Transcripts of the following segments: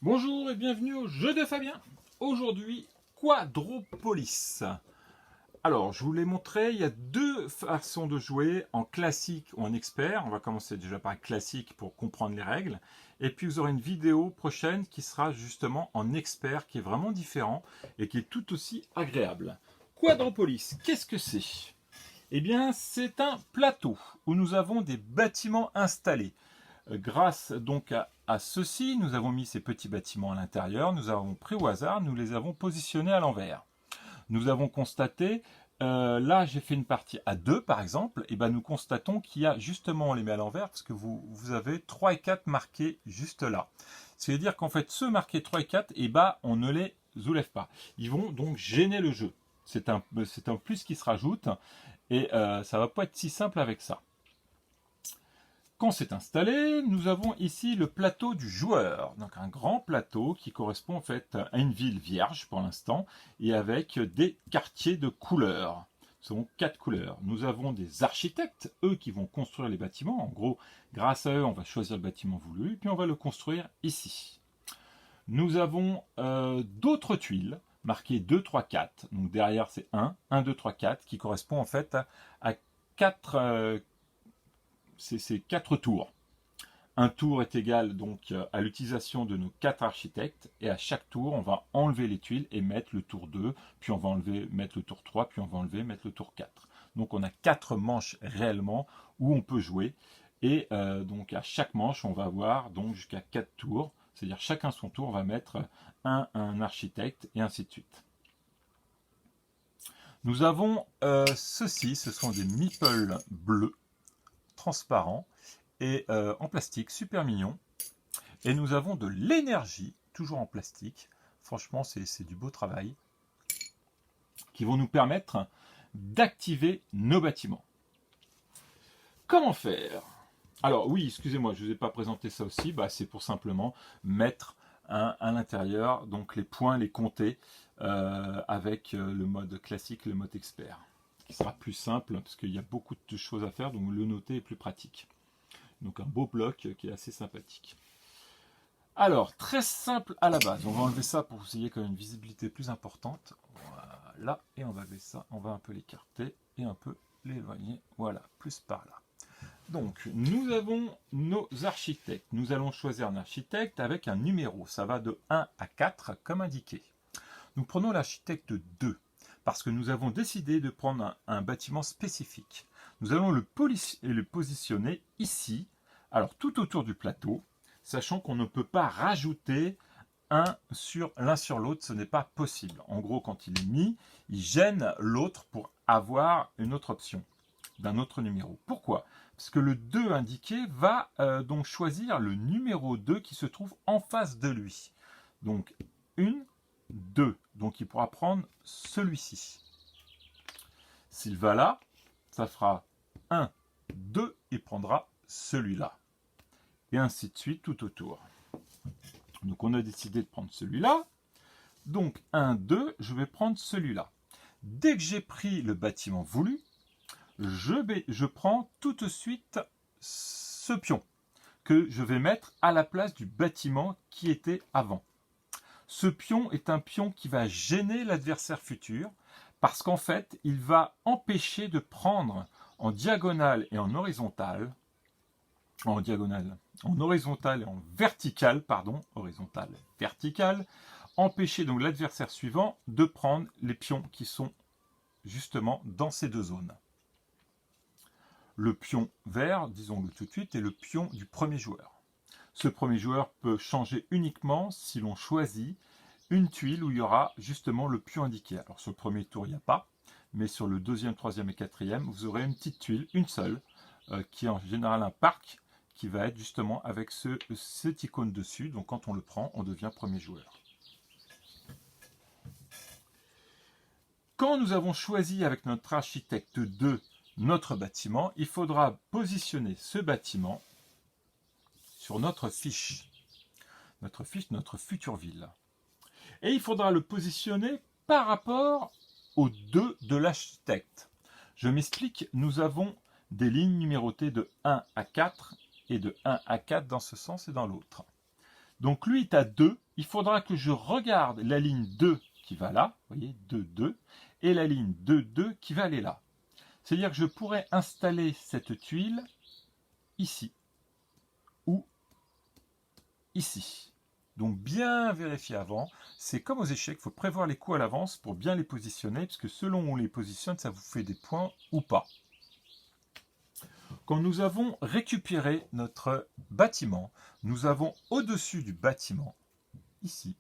Bonjour et bienvenue au jeu de Fabien. Aujourd'hui, Quadropolis. Alors, je vous l'ai montré, il y a deux façons de jouer, en classique ou en expert. On va commencer déjà par classique pour comprendre les règles. Et puis vous aurez une vidéo prochaine qui sera justement en expert, qui est vraiment différent et qui est tout aussi agréable. Quadropolis, qu'est-ce que c'est? Eh bien, c'est un plateau où nous avons des bâtiments installés. Grâce donc à ceci, nous avons mis ces petits bâtiments à l'intérieur, nous avons pris au hasard, nous les avons positionnés à l'envers. Nous avons constaté, là j'ai fait une partie à 2 par exemple, et ben nous constatons qu'il y a justement, on les met à l'envers, parce que vous avez 3 et 4 marqués juste là. C'est-à-dire qu'en fait, ceux marqués 3 et 4, et ben on ne les soulève pas. Ils vont donc gêner le jeu. C'est un plus qui se rajoute, et ça va pas être si simple avec ça. Quand c'est installé, nous avons ici le plateau du joueur. Donc un grand plateau qui correspond en fait à une ville vierge pour l'instant et avec des quartiers de couleurs. Ce sont 4 couleurs. Nous avons des architectes, eux qui vont construire les bâtiments. En gros, grâce à eux, on va choisir le bâtiment voulu, puis on va le construire ici. Nous avons d'autres tuiles marquées 2, 3, 4. Donc derrière c'est 1, 2, 3, 4 qui correspond en fait à 4 ces 4 tours. Un tour est égal donc à l'utilisation de nos 4 architectes et à chaque tour on va enlever les tuiles et mettre le tour 2, puis on va enlever, mettre le tour 3, puis on va enlever, mettre le tour 4. Donc on a 4 manches réellement où on peut jouer et donc à chaque manche on va avoir donc jusqu'à 4 tours, c'est-à-dire chacun son tour va mettre un architecte et ainsi de suite. Nous avons ceci, ce sont des meeples bleus transparents et en plastique, super mignon. Et nous avons de l'énergie, toujours en plastique. Franchement, c'est du beau travail. Qui vont nous permettre d'activer nos bâtiments. Comment faire? Alors oui, excusez-moi, je ne vous ai pas présenté ça aussi. Bah, c'est pour simplement mettre à l'intérieur donc les points, les compter avec le mode classique, le mode expert. Qui sera plus simple parce qu'il y a beaucoup de choses à faire, donc le noter est plus pratique. Donc un beau bloc qui est assez sympathique. Alors, très simple à la base. On va enlever ça pour que vous ayez quand même une visibilité plus importante. Voilà, et on va lever ça. On va un peu l'écarter et un peu l'éloigner. Voilà, plus par là. Donc, nous avons nos architectes. Nous allons choisir un architecte avec un numéro. Ça va de 1 à 4, comme indiqué. Nous prenons l'architecte 2, parce que nous avons décidé de prendre un bâtiment spécifique. Nous allons le positionner ici, alors tout autour du plateau, sachant qu'on ne peut pas rajouter l'un sur l'autre, ce n'est pas possible. En gros, quand il est mis, il gêne l'autre pour avoir une autre option d'un autre numéro. Pourquoi? Parce que le 2 indiqué va donc choisir le numéro 2 qui se trouve en face de lui. Donc, 2. Donc il pourra prendre celui-ci. S'il va là, ça fera 1, 2, il prendra celui-là. Et ainsi de suite tout autour. Donc on a décidé de prendre celui-là. Donc 1, 2, je vais prendre celui-là. Dès que j'ai pris le bâtiment voulu, je prends tout de suite ce pion que je vais mettre à la place du bâtiment qui était avant. Ce pion est un pion qui va gêner l'adversaire futur parce qu'en fait, il va empêcher de prendre en diagonale et en horizontal, en horizontal et en vertical, empêcher donc l'adversaire suivant de prendre les pions qui sont justement dans ces deux zones. Le pion vert, disons-le tout de suite, est le pion du premier joueur. Ce premier joueur peut changer uniquement si l'on choisit une tuile où il y aura justement le pion indiqué. Alors sur le premier tour, il n'y a pas, mais sur le deuxième, troisième et quatrième, vous aurez une petite tuile, une seule, qui est en général un parc, qui va être justement avec cette icône dessus. Donc quand on le prend, on devient premier joueur. Quand nous avons choisi avec notre architecte 2 notre bâtiment, il faudra positionner ce bâtiment sur notre fiche, notre future ville. Et il faudra le positionner par rapport aux 2 de l'architecte. Je m'explique, nous avons des lignes numérotées de 1 à 4 et de 1 à 4 dans ce sens et dans l'autre. Donc lui est à 2. Il faudra que je regarde la ligne 2 qui va là, vous voyez, 2, 2, et la ligne 2, 2 qui va aller là. C'est-à-dire que je pourrais installer cette tuile ici ou ici. Donc bien vérifier avant. C'est comme aux échecs, il faut prévoir les coups à l'avance pour bien les positionner, parce que selon où on les positionne, ça vous fait des points ou pas. Quand nous avons récupéré notre bâtiment, nous avons au-dessus du bâtiment, ici.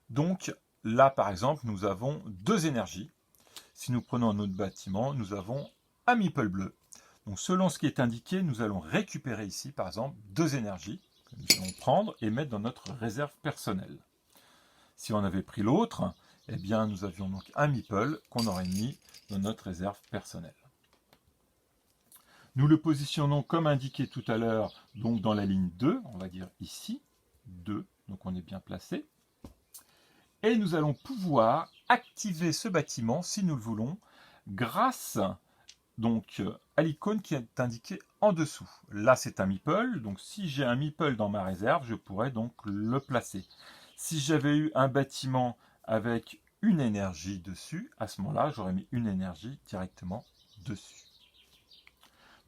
Donc là, par exemple, nous avons 2 énergies. Si nous prenons un autre bâtiment, nous avons un meeple bleu. Donc selon ce qui est indiqué, nous allons récupérer ici, par exemple, 2 énergies que nous allons prendre et mettre dans notre réserve personnelle. Si on avait pris l'autre, eh bien nous avions donc un meeple qu'on aurait mis dans notre réserve personnelle. Nous le positionnons comme indiqué tout à l'heure, donc dans la ligne 2, on va dire ici, 2, donc on est bien placé. Et nous allons pouvoir activer ce bâtiment, si nous le voulons, grâce donc à l'icône qui est indiquée en dessous. Là, c'est un meeple, donc si j'ai un meeple dans ma réserve, je pourrais donc le placer. Si j'avais eu un bâtiment avec une énergie dessus, à ce moment-là, j'aurais mis une énergie directement dessus.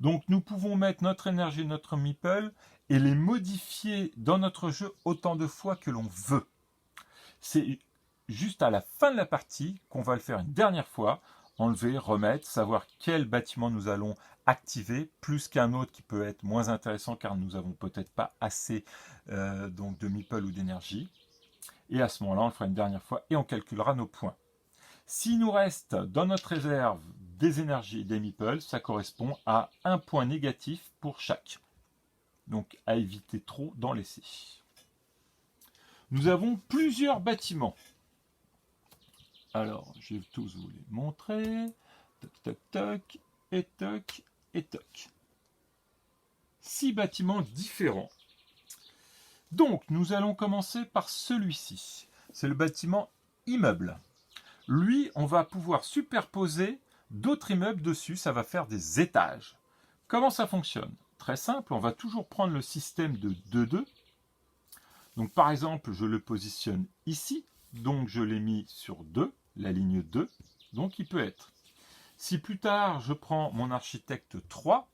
Donc nous pouvons mettre notre énergie, notre meeple, et les modifier dans notre jeu autant de fois que l'on veut. C'est juste à la fin de la partie qu'on va le faire une dernière fois, enlever, remettre, savoir quel bâtiment nous allons activer, plus qu'un autre qui peut être moins intéressant car nous n'avons peut-être pas assez donc de meeple ou d'énergie. Et à ce moment-là, on le fera une dernière fois et on calculera nos points. S'il nous reste dans notre réserve des énergies et des meeples, ça correspond à un point négatif pour chaque. Donc à éviter trop d'en laisser. Nous avons plusieurs bâtiments. Alors, je vais tous vous les montrer. Toc, toc, toc, et toc, et toc. 6 bâtiments différents. Donc, nous allons commencer par celui-ci. C'est le bâtiment immeuble. Lui, on va pouvoir superposer d'autres immeubles dessus. Ça va faire des étages. Comment ça fonctionne? Très simple, on va toujours prendre le système de 2-2. Donc, par exemple, je le positionne ici. Donc, je l'ai mis sur 2, la ligne 2. Donc, il peut être. Si plus tard, je prends mon architecte 3,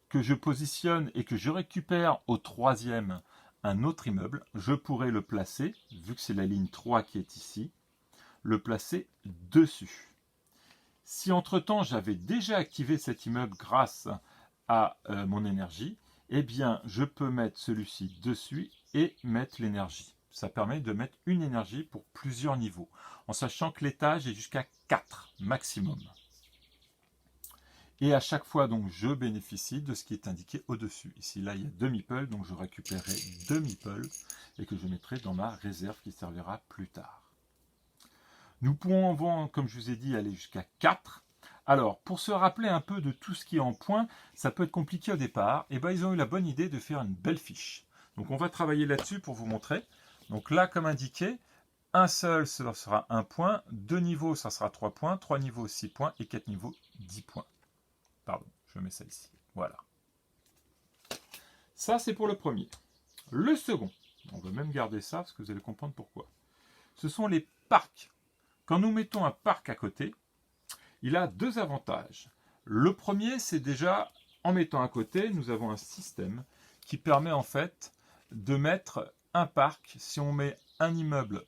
que je positionne et que je récupère au 3e un autre immeuble, je pourrais le placer, vu que c'est la ligne 3 qui est ici, le placer dessus. Si entre-temps, j'avais déjà activé cet immeuble grâce à mon énergie, eh bien, je peux mettre celui-ci dessus et mettre l'énergie. Ça permet de mettre une énergie pour plusieurs niveaux, en sachant que l'étage est jusqu'à 4 maximum. Et à chaque fois, donc, je bénéficie de ce qui est indiqué au-dessus. Ici, là, il y a 2 meeples, donc je récupérerai 2 meeples et que je mettrai dans ma réserve qui servira plus tard. Nous pouvons, comme je vous ai dit, aller jusqu'à 4. Alors, pour se rappeler un peu de tout ce qui est en points, ça peut être compliqué au départ. Et bien, ils ont eu la bonne idée de faire une belle fiche. Donc, on va travailler là-dessus pour vous montrer. Donc là, comme indiqué, un seul, ça sera 1 point. 2 niveaux, ça sera 3 points. 3 niveaux, 6 points. Et 4 niveaux, 10 points. Pardon, je mets ça ici. Voilà. Ça, c'est pour le premier. Le second, on va même garder ça parce que vous allez comprendre pourquoi. Ce sont les parcs. Quand nous mettons un parc à côté, il a 2 avantages. Le premier, c'est déjà, en mettant à côté, nous avons un système qui permet en fait de mettre un parc. Si on met un immeuble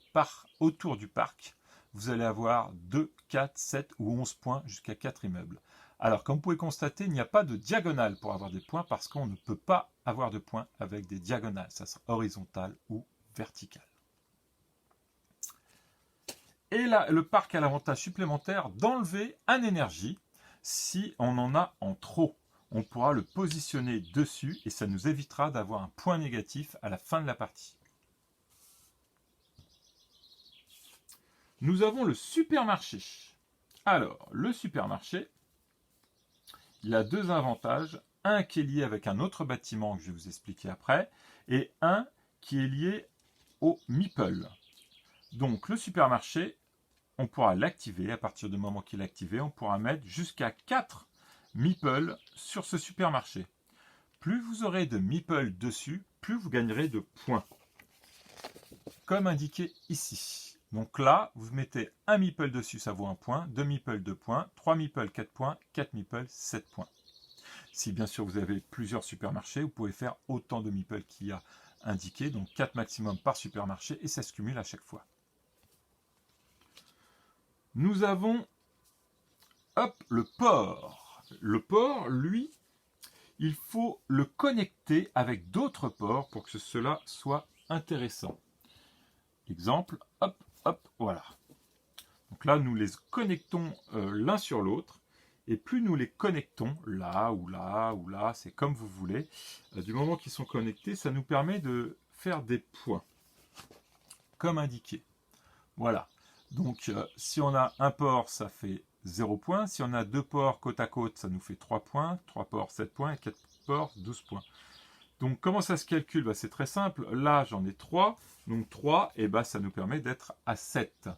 autour du parc, vous allez avoir 2, 4, 7 ou 11 points jusqu'à 4 immeubles. Alors, comme vous pouvez constater, il n'y a pas de diagonale pour avoir des points parce qu'on ne peut pas avoir de points avec des diagonales. Ça sera horizontal ou vertical. Et là, le parc a l'avantage supplémentaire d'enlever un énergie si on en a en trop. On pourra le positionner dessus et ça nous évitera d'avoir un point négatif à la fin de la partie. Nous avons le supermarché. Alors, le supermarché, il a 2 avantages. Un qui est lié avec un autre bâtiment que je vais vous expliquer après, et un qui est lié au meeple. Donc le supermarché, on pourra l'activer. À partir du moment qu'il est activé, on pourra mettre jusqu'à 4 meeples sur ce supermarché. Plus vous aurez de meeples dessus, plus vous gagnerez de points. comme indiqué ici. Donc là, vous mettez un meeple dessus, ça vaut 1 point, 2 meeples 2 points, 3 meeples 4 points, 4 meeples 7 points. Si bien sûr vous avez plusieurs supermarchés, vous pouvez faire autant de meeples qu'il y a indiqué, donc 4 maximum par supermarché, et ça se cumule à chaque fois. Nous avons le port. Le port, lui, il faut le connecter avec d'autres ports pour que cela soit intéressant. Exemple, voilà. Donc là, nous les connectons l'un sur l'autre. Et plus nous les connectons, là ou là ou là, c'est comme vous voulez, du moment qu'ils sont connectés, ça nous permet de faire des points, comme indiqué. Voilà. Donc, si on a un port, ça fait 0 points. Si on a 2 ports côte à côte, ça nous fait 3 points. 3 ports, 7 points. Et 4 ports, 12 points. Donc, comment ça se calcule? C'est très simple. Là, j'en ai 3. Donc, 3, ça nous permet d'être à 7.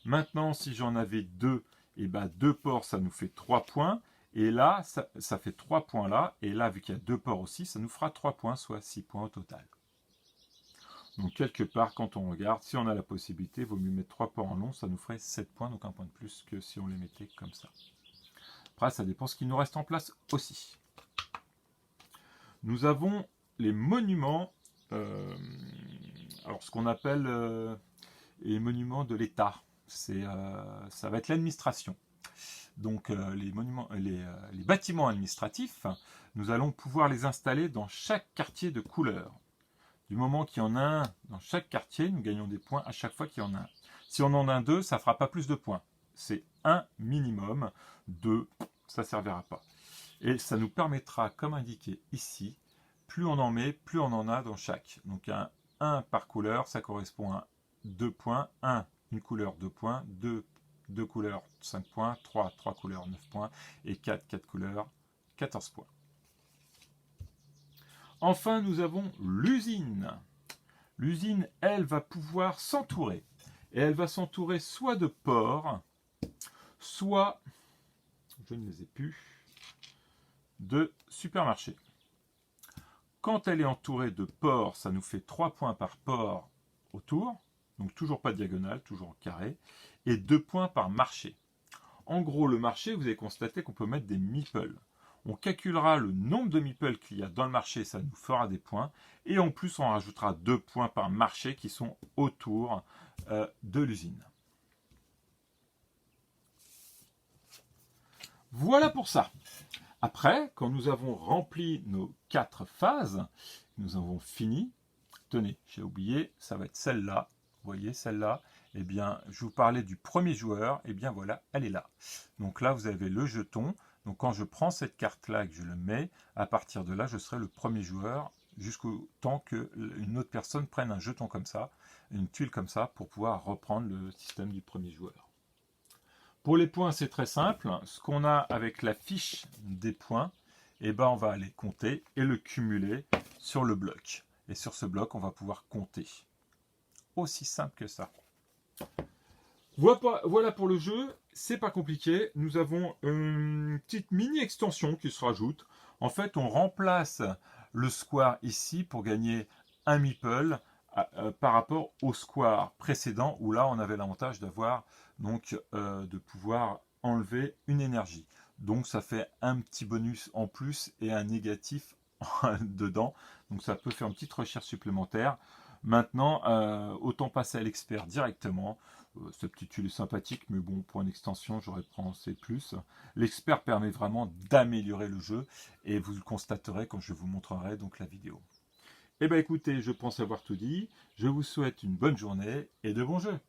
Maintenant, si j'en avais 2, 2 ports, ça nous fait 3 points. Et là, ça fait 3 points là. Et là, vu qu'il y a 2 ports aussi, ça nous fera 3 points, soit 6 points au total. Donc, quelque part, quand on regarde, si on a la possibilité, il vaut mieux mettre 3 ports en long, ça nous ferait 7 points, donc un point de plus que si on les mettait comme ça. Après, ça dépend ce qui nous reste en place aussi. Nous avons les monuments, alors ce qu'on appelle les monuments de l'État. Ça va être l'administration. Donc, les bâtiments administratifs, nous allons pouvoir les installer dans chaque quartier de couleur. Du moment qu'il y en a un dans chaque quartier, nous gagnons des points à chaque fois qu'il y en a un. Si on en a 2, ça ne fera pas plus de points. C'est un minimum. 2, ça ne servira pas. Et ça nous permettra, comme indiqué ici, plus on en met, plus on en a dans chaque. Donc un par couleur, ça correspond à 2 points. 1, une couleur, 2 points. 2 couleurs, 5 points. 3 couleurs, 9 points. Et 4 couleurs, 14 points. Enfin, nous avons l'usine. L'usine, elle, va pouvoir s'entourer. Et elle va s'entourer soit de ports, soit, je ne les ai plus, de supermarchés. Quand elle est entourée de ports, ça nous fait 3 points par port autour. Donc toujours pas diagonale, toujours carré. Et 2 points par marché. En gros, le marché, vous avez constaté qu'on peut mettre des meeples. On calculera le nombre de meeples qu'il y a dans le marché, ça nous fera des points. Et en plus, on rajoutera 2 points par marché qui sont autour de l'usine. Voilà pour ça. Après, quand nous avons rempli nos 4 phases, nous avons fini. Tenez, j'ai oublié, ça va être celle-là. Vous voyez, celle-là. Eh bien, je vous parlais du premier joueur. Eh bien, voilà, elle est là. Donc là, vous avez le jeton. Donc quand je prends cette carte-là et que je le mets, à partir de là, je serai le premier joueur jusqu'au temps qu'une autre personne prenne un jeton comme ça, une tuile comme ça, pour pouvoir reprendre le système du premier joueur. Pour les points, c'est très simple. Ce qu'on a avec la fiche des points, on va aller compter et le cumuler sur le bloc. Et sur ce bloc, on va pouvoir compter. Aussi simple que ça. Voilà pour le jeu, c'est pas compliqué. Nous avons une petite mini extension qui se rajoute. En fait, on remplace le square ici pour gagner un meeple par rapport au square précédent où là on avait l'avantage d'avoir de pouvoir enlever une énergie. Donc ça fait un petit bonus en plus et un négatif dedans. Donc ça peut faire une petite recherche supplémentaire. Maintenant, autant passer à l'expert directement. Ce petit tuile est sympathique, mais bon, pour une extension, j'aurais pensé plus. L'expert permet vraiment d'améliorer le jeu, et vous le constaterez quand je vous montrerai donc la vidéo. Eh bien écoutez, je pense avoir tout dit. Je vous souhaite une bonne journée et de bons jeux.